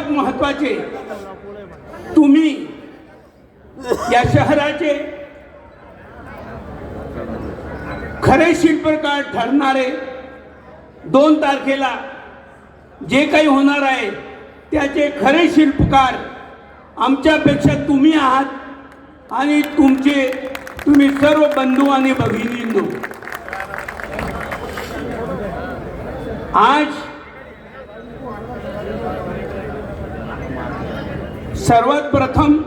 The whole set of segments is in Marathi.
सर्वात महत्त्वाचे, तुम्ही या शहराचे खरे शिल्पकार ठरणारे 2 तारखेला जे काही होणार आहे त्याचे खरे शिल्पकार आमच्यापेक्षा तुम्ही आहात आणि तुम्ही सर्व बंधू आणि भगिनींनो. आज सर्वात प्रथम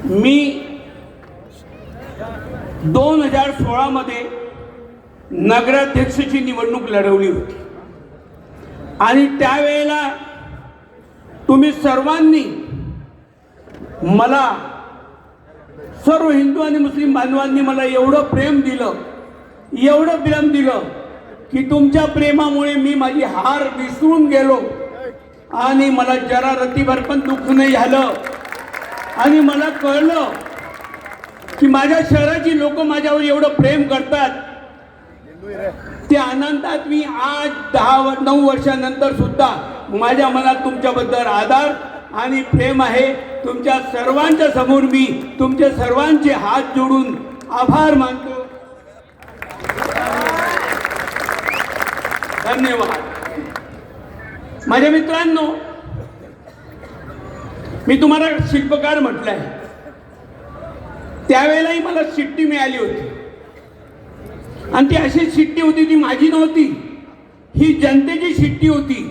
मी 2016 मध्ये नगराध्यक्षाची निवडणूक लढवली होती आणि त्यावेळेला तुम्ही सर्वांनी मला, सर्व हिंदू आणि मुस्लिम बांधवांनी मला एवढं प्रेम दिलं की तुमच्या प्रेमामुळे मी माझी हार विसरून गेलो आणि मला जरा रतीभर पण दुःख नाही झालं आणि मला कळलं की माझ्या शहराची लोक माझ्यावर एवढं प्रेम करतात. त्या आनंदात मी आज 9 वर्षानंतर सुद्धा माझ्या मनात तुमच्याबद्दल आदर आणि प्रेम आहे. तुमच्या सर्वांच्या समोर मी तुमचे सर्वांचे हात जोडून आभार मानतो. धन्यवाद. माझ्या मित्रांनो, मी तुम्हाला शिल्पकार म्हटलंय, त्यावेळेलाही मला शिट्टी मिळाली होती आणि ती अशी शिट्टी होती, ती माझी नव्हती, ही जनतेची शिट्टी होती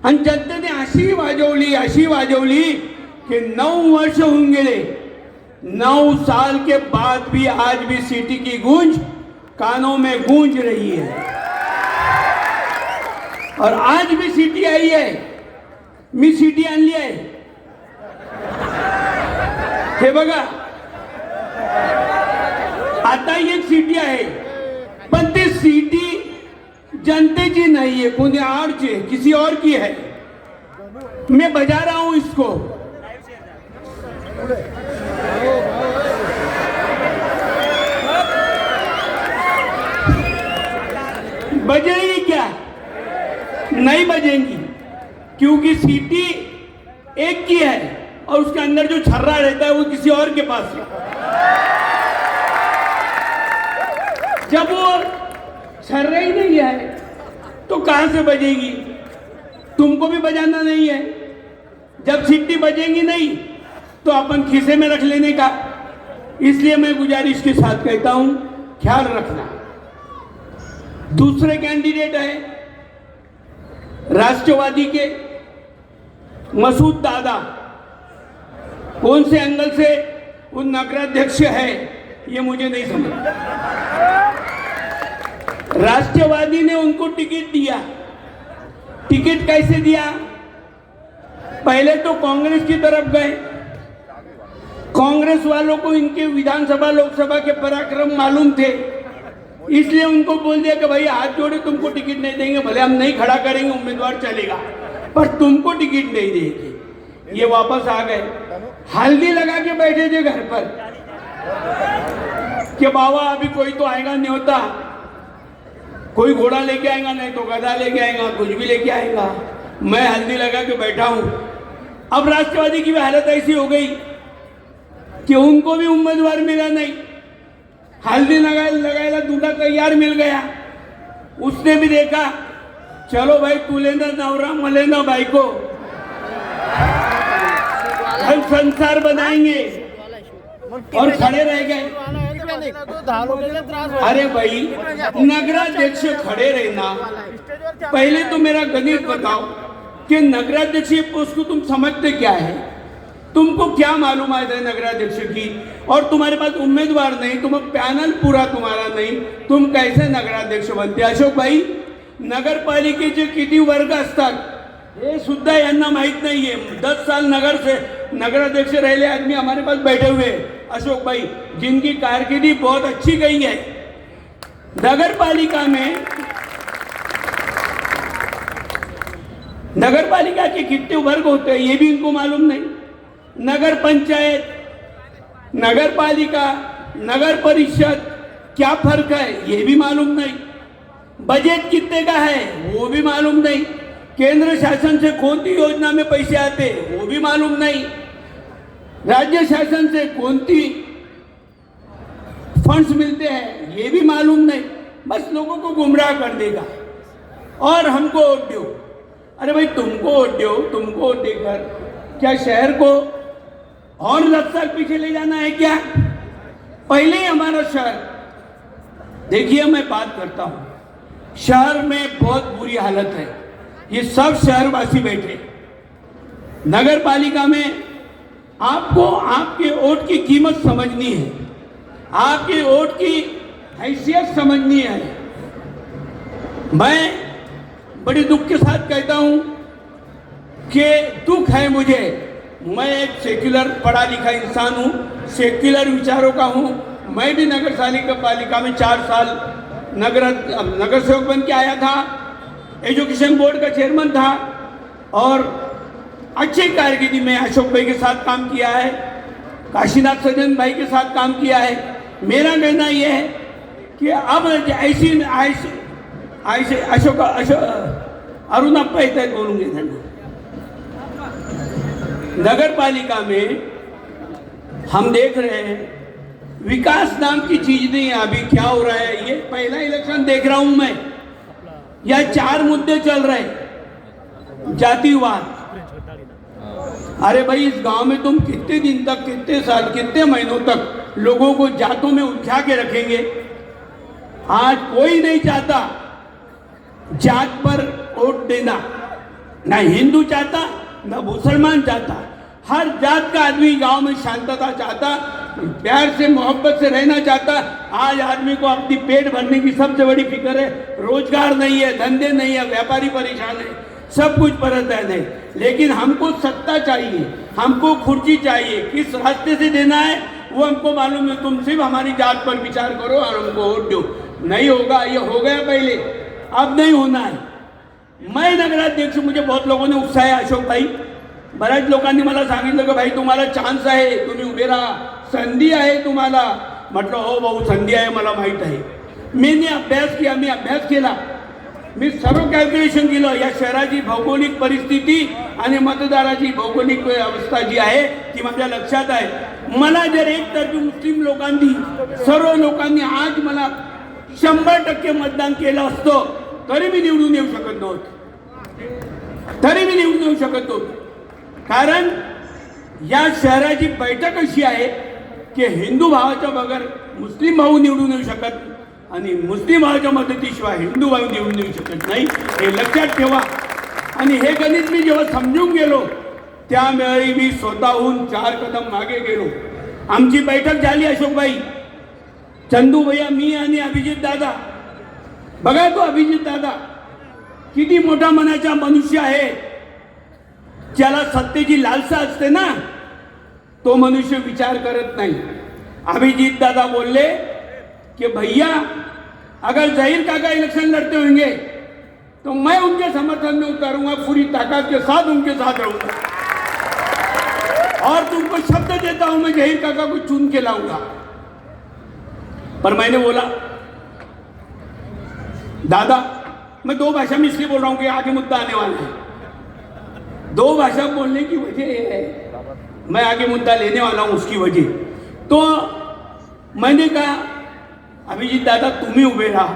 आणि जनतेने अशी वाजवली कि 9 वर्ष होऊन गेले. 9 साल के बाद भी आज भी सिटी की गूंज कानों में गूंज रही है और आज भी सिटी आई है. मी सिटी आणली आहे, हे बघा. आता एक सिटी आहे पण ती सिटी जनतेची नहीं है, कोई और की, किसी और की है. मैं बजा रहा हूं इसको. बजेगी क्या? नहीं बजेंगी, क्योंकि सिटी एक की है और उसके अंदर जो छर्रा रहता है वो किसी और के पास है. जब वो छर्रा ही नहीं है तो कहां से बजेगी? तुमको भी बजाना नहीं है. जब सिटी बजेंगी नहीं तो अपन खीसे में रख लेने का. इसलिए मैं गुजारिश के साथ कहता हूं, ख्याल रखना. दूसरे कैंडिडेट है राष्ट्रवादी के मसूद दादा. कौन से एंगल से वो नगराध्यक्ष है ये मुझे नहीं समझ. राष्ट्रवादी ने उनको टिकट दिया. टिकट कैसे दिया? पहले तो कांग्रेस की तरफ गए. कांग्रेस वालों को इनके विधानसभा लोकसभा के पराक्रम मालूम थे, इसलिए उनको बोल दिया कि भाई हाथ जोड़े, तुमको टिकट नहीं देंगे, भले हम नहीं खड़ा करेंगे उम्मीदवार चलेगा, पर तुमको टिकट नहीं देंगे. ये वापस आ गए. हल्दी लगा के बैठे थे घर पर कि बाबा अभी कोई तो आएगा नहीं होता, कोई घोड़ा लेके आएगा, नहीं तो गधा लेके आएगा, कुछ भी लेके आएगा. मैं हल्दी लगा के बैठा हूं. अब राष्ट्रवादी की भी हालत ऐसी हो गई कि उनको भी उम्मीदवार मिला नहीं. हल्दी लगाएला दूल्हा तैयार मिल गया. उसने भी देखा, चलो भाई तू लेना नवरा, मले ना भाई को, हम संसार बनाएंगे. और खड़े रह गए. अरे भाई, नगराध्यक्ष खड़े रहना. पहले तो मेरा गणित बताओ कि नगराध्यक्ष पोस्ट को तुम समझते क्या है? तुमको क्या मालूम है नगराध्यक्ष की? और तुम्हारे पास उम्मीदवार नहीं, तुम पॅनल पूरा तुम्हारा नहीं, तुम कैसे नगराध्यक्ष बनते? अशोक भाई, नगरपालिकेचे किती वर्ग असतात हे सुद्धा यांना माहित नाहीये. 10 साल नगराध्यक्ष रहे आदमी हमारे पास बैठे हुए अशोक भाई, जिनकी कारकिर्दी बहुत अच्छी गई है. नगरपालिका के कितने वर्ग होते हैं ये भी इनको मालूम नहीं. नगर पंचायत, नगरपालिका, नगर परिषद, क्या फर्क है ये भी मालूम नहीं. बजट कितने का है वो भी मालूम नहीं. केंद्र शासन से कौन सी योजना में पैसे आते वो भी मालूम नहीं, राज्य शासन से कौन सी फंड्स मिलते हैं ये भी मालूम नहीं, बस लोगों को गुमराह कर देगा और हमको वोट दो। अरे भाई तुमको वोट दो, तुमको वोट देकर क्या शहर को और 10 साल पीछे ले जाना है क्या? पहले ही हमारा शहर, देखिए मैं बात करता हूं, शहर में बहुत बुरी हालत है, ये सब शहरवासी बैठे, नगर पालिका में आपको आपके वोट की कीमत समझनी है, आपके वोट की हैसियत समझनी है। मैं बड़े दुख के साथ कहता हूं कि दुख है मुझे, मैं एक सेक्युलर पढ़ा लिखा इंसान हूं, सेक्युलर विचारों का हूं। मैं भी नगर पालिका में 4 साल नगर सेवक बन के आया था, एजुकेशन बोर्ड का चेयरमैन था और अच्छी कारकिर्दी में अशोक भाई के साथ काम किया है, काशीनाथ सज्जन भाई के साथ काम किया है। मेरा कहना यह है कि अब ऐसे अशोक अरुण अप्पा येत आहेत, बोलूंगे त्यांना। नगर पालिका में हम देख रहे हैं विकास नाम की चीज नहीं है। अभी क्या हो रहा है, ये पहला इलेक्शन देख रहा हूं मैं, या 4 मुद्दे चल रहे, जातिवाद। अरे भाई इस गांव में तुम कितने दिन तक, कितने साल, कितने महीनों तक लोगों को जातों में उलझा के रखेंगे? आज कोई नहीं चाहता जात पर वोट देना, ना हिंदू चाहता ना मुसलमान चाहता, हर जात का आदमी गांव में शांतता चाहता, प्यार से मोहब्बत से रहना चाहता। आज आदमी को अपनी पेट भरने की सबसे बड़ी फिक्र है, रोजगार नहीं है, धंधे नहीं है, व्यापारी परेशान है, सब कुछ परेशान है। लेकिन हमको सत्ता चाहिए, हमको खुर्ची चाहिए, किस रास्ते से देना है वो हमको मालूम है। तुम सिर्फ हमारी जात पर विचार करो और हमको वोट दो। नहीं होगा, ये हो गया पहले, अब नहीं होना है। मैं नगराध्यक्ष, मुझे बहुत लोगों ने उत्साह, अशोक भाई, बऱ्याच लोकांनी मला सांगितलं की भाई तुम्हाला चान्स आहे, तुम्ही उभे राहा, संधी आहे तुम्हाला। म्हटलं हो भाऊ संधी आहे, मला माहीत आहे। मी अभ्यास केला, मी सर्व कॅल्क्युलेशन केलं, या शहराची भौगोलिक परिस्थिती आणि मतदाराची भौगोलिक अवस्था जी आहे ती माझ्या लक्षात आहे। मला जर एकतर्फी मुस्लिम लोकांनी, सर्व लोकांनी आज मला 100% मतदान केलं असतं तरी मी निवडून येऊ शकत नव्हतो, कारण या शहराची बैठक अशी आहे की हिंदू भावाच्या बगर मुस्लिम भाऊ निवडून येऊ शकत आणि मुस्लिम भावाच्या मदतीशिवाय हिंदू भाऊ निवडून येऊ शकत नाही, हे लक्षात ठेवा। आणि हे गणित मी जेव्हा समजून गेलो त्यावेळी मी स्वतःहून 4 कदम मागे गेलो। आमची बैठक झाली, अशोकभाई, चंदू भैया, मी आणि अभिजित दादा। बघा तो अभिजित दादा किती मोठा मनाचा मनुष्य आहे, ज्याला सत्तेची लालसा असते ना, तो मनुष्य विचार करत नहीं। अभिजीत दादा बोले कि भैया अगर जहीर काका इलेक्शन लड़ते होंगे तो मैं उनके समर्थन में उतारूंगा, पूरी ताकत के साथ उनके साथ रहूंगा, और तुमको शब्द देता हूं मैं जहीर काका को चुन के लाऊंगा। पर मैंने बोला दादा, मैं 2 भाषा में इसलिए बोल रहा हूं कि आगे मुद्दा आने वाला है। 2 भाषा बोलने की वजह यह है, मैं आगे मुद्दा लेने वाला हूं उसकी वजह। तो मैंने कहा अभिजीत दादा तुम्ही उभे राहा,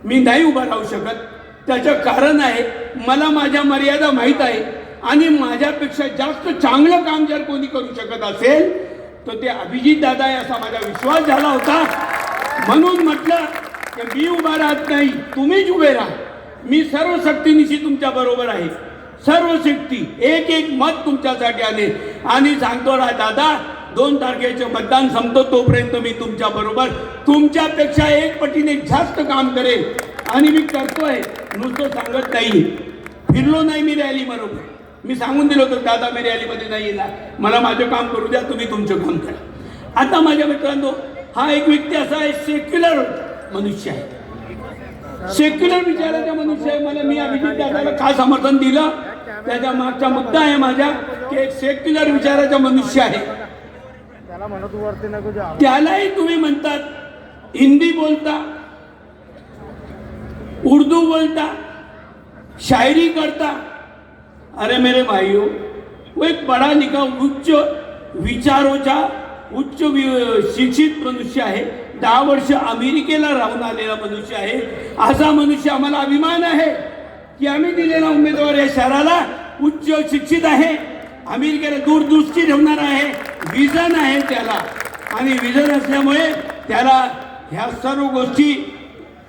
मी नाही उभा राहू शकत। त्याचं कारण आहे मला माझ्या मर्यादा माहीत आहे आणि माझ्यापेक्षा जास्त चांगलं काम जर कोणी करू शकत असेल तर ते अभिजीत दादा आहे असा माझा विश्वास झाला होता। म्हणून म्हटलं की मी उभा राहत नाही, तुम्हीच उभे राहा। मी सर्व शक्तीनिशी तुमच्या बरोबर आहे, सर्व शक्ती, एक एक मत तुमच्यासाठी आले। आणि सांगतो रा दादा, 2 तारखेचे मतदान संपतो तोपर्यंत मी तुमच्या बरोबर, तुमच्यापेक्षा 1 पटीने जास्त काम करेल। आणि मी करतोय, नुसतं सांगत नाही, फिरलो नाही मी रॅली बरोबर। मी सांगून दिलं होतं दादा मी रॅलीमध्ये नाही येणार, मला माझं काम करू द्या, तुम्ही तुमचं काम करा। आता माझ्या मित्रांनो, हा एक व्यक्ती असा आहे, सेक्युलर मनुष्य आहे, सेक्युलर विचाराचा मनुष्य आहे। मला मी अभिजित दादाला का समर्थन दिलं त्याचा मागचा मुद्दा आहे माझा की एक सेक्युलर विचाराचा मनुष्य आहे। त्यालाही तुम्ही म्हणतात हिंदी बोलता, उर्दू बोलता, शायरी करता। अरे मेरे भाइयों, वो एक पढ़ा लिखा उच्च विचारोचा शिक्षित मनुष्य आहे, 10 वर्ष अमेरिकेला राहून आलेला मनुष्य आहे। असा मनुष्य आम्हाला अभिमान आहे की आम्ही दिलेला उमेदवार या शहराला उच्च शिक्षित आहे, अमेरिकेला दूरदृष्टी ठेवणारा आहे, विजन आहे त्याला, आणि विजन असल्यामुळे त्याला ह्या सर्व गोष्टी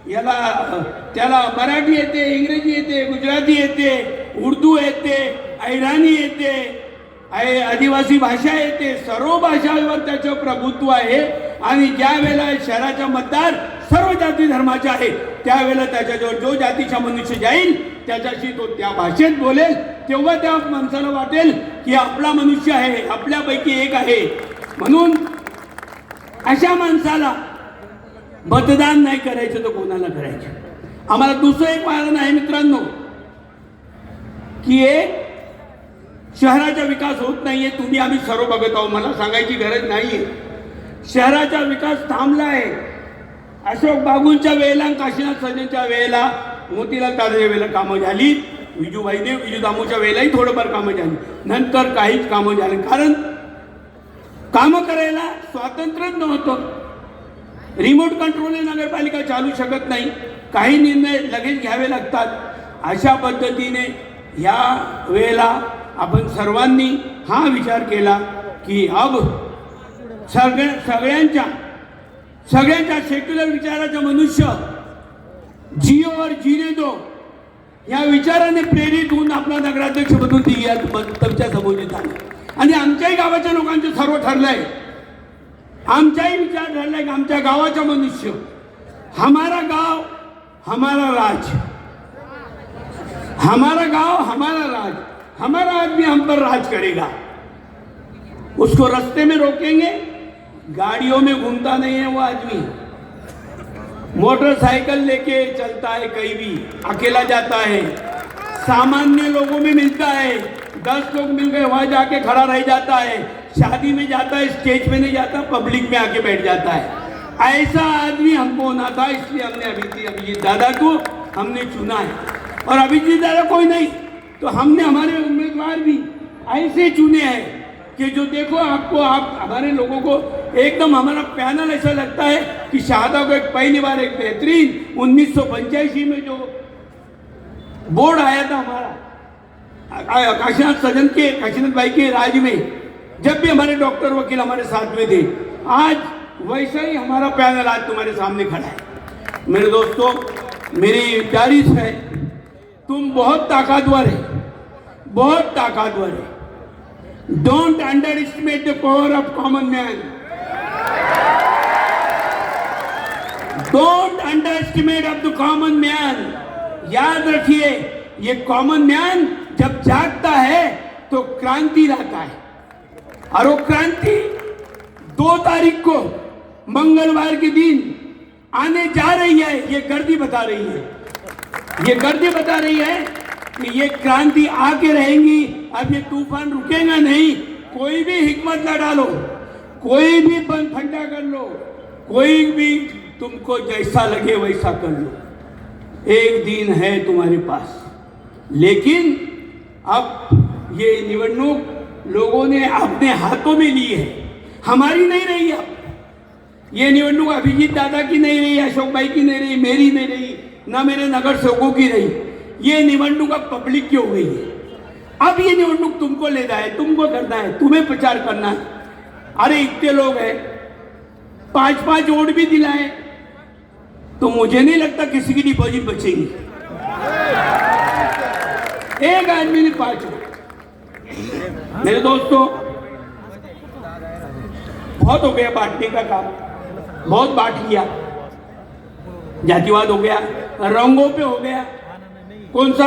त्याला मराठी येते, इंग्रजी येते, गुजराती येते, उर्दू येते, ऐराणी येते, आदिवासी भाषा येते, सर्व भाषांवर त्याचं प्रभुत्व आहे। आणि ज्या वेळेला शहराचा मतदार सर्व जाती धर्माचे आहे त्यावेळेला त्याच्याजवळ जो जातीचा मनुष्य जाईल त्याच्याशी तो त्या भाषेत बोलेल, तेव्हा त्या माणसाला वाटेल की आपला मनुष्य आहे, आपल्यापैकी एक आहे। म्हणून अशा माणसाला मतदान नाही करायचं तर कोणाला करायचं? आम्हाला दुसरं एक कारण आहे मित्रांनो की एक शहराचा विकास होत नाहीये। तुम्ही आम्ही सर्व बघत आहोत, मला सांगायची गरज नाहीये। शहराचा विकास थांबला आहे। अशोक बाबूंच्या वेळेला, काशीनाथ सजनच्या वेळेला, मोतीलाल तारेच्या वेळेला कामं झाली, विजू दामूच्या वेळेलाही थोडंफार कामं झाली, नंतर काहीच कामं झाली। कारण कामं करायला स्वातंत्र्यच नव्हतं। रिमोट कंट्रोलने नगरपालिका चालू शकत नाही, काही निर्णय लगेच घ्यावे लागतात। अशा पद्धतीने या वेळेला आपण सर्वांनी हा विचार केला की अब सगळ्यांच्या सेक्युलर विचाराचा मनुष्य जियो और जीने दो या विचाराने प्रेरित होऊन आपला नगराध्यक्ष बनून तुमच्या समोर येत आहे। आणि आमच्याही गावाच्या लोकांचं सर्व ठरलंय, आमचाही विचार ठरलाय की आमच्या गावाचा मनुष्य, हमारा गाव हमारा राज, हमारा गांव हमारा राज, हमारा आदमी हम पर राज करेगा। उसको रास्ते में रोकेंगे, गाड़ियों में घूमता नहीं है वो आदमी, मोटरसाइकिल लेके चलता है, कहीं भी अकेला जाता है, सामान्य लोगों में मिलता है, 10 लोग मिल गए वहां जाके खड़ा रह जाता है, शादी में जाता है, स्टेज पे नहीं जाता, पब्लिक में आके बैठ जाता है। ऐसा आदमी हमको होना था, इसलिए हमने अभिजीत दादा को हमने चुना है। और अभिजीत दादा कोई नहीं तो हमने हमारे उम्मीदवार भी ऐसे चुने हैं कि जो देखो आप हमारे लोगों को एकदम, हमारा पैनल ऐसा लगता है कि शाहदा को एक पहली बार एक बेहतरीन 1985 में जो बोर्ड आया था हमारा काशीनाथ भाई के राज में, जब भी हमारे डॉक्टर वकील हमारे साथ में थे, आज वैसा ही हमारा पैनल आज तुम्हारे सामने खड़ा है। मेरे दोस्तों, मेरी गुजारिश है, तुम बहुत ताकतवर है, बहुत ताकतवर है। Don't under estimate the power of common man, don't under estimate of the common man. याद रखिए, ये कॉमन मैन जब जागता है तो क्रांति लाता है, और वो क्रांति 2 तारीख को मंगलवार के दिन आने जा रही है। ये गर्दी बता रही है, ये गर्दी बता रही है कि ये क्रांति आके रहेंगी। अब ये तूफान रुकेगा नहीं। कोई भी हिकमत न डालो, कोई भी फंडा कर लो, कोई भी तुमको जैसा लगे वैसा कर लो, एक दिन है तुम्हारे पास। लेकिन अब ये निवडणूक लोगों ने अपने हाथों में ली है, हमारी नहीं रही। अब ये निवडणूक अभिजीत दादा की नहीं रही, अशोक भाई की नहीं रही, मेरी नहीं रही, ना मेरे नगर सेवकों की रही। ये निवडणूक अब पब्लिक की हो गई है। अब ये निवडणूक तुमको लेना है, तुमको करना है, तुम्हें प्रचार करना है। अरे इतने लोग हैं, 5-5 वोट भी दिलाए तो मुझे नहीं लगता किसी की डिपॉजिट बचेगी। एक आदमी ने 5 वोट। मेरे दोस्तों, बहुत हो गया बांटने का काम, बहुत बांट लिया, जातिवाद हो गया, रंगों पे हो गया, कौन सा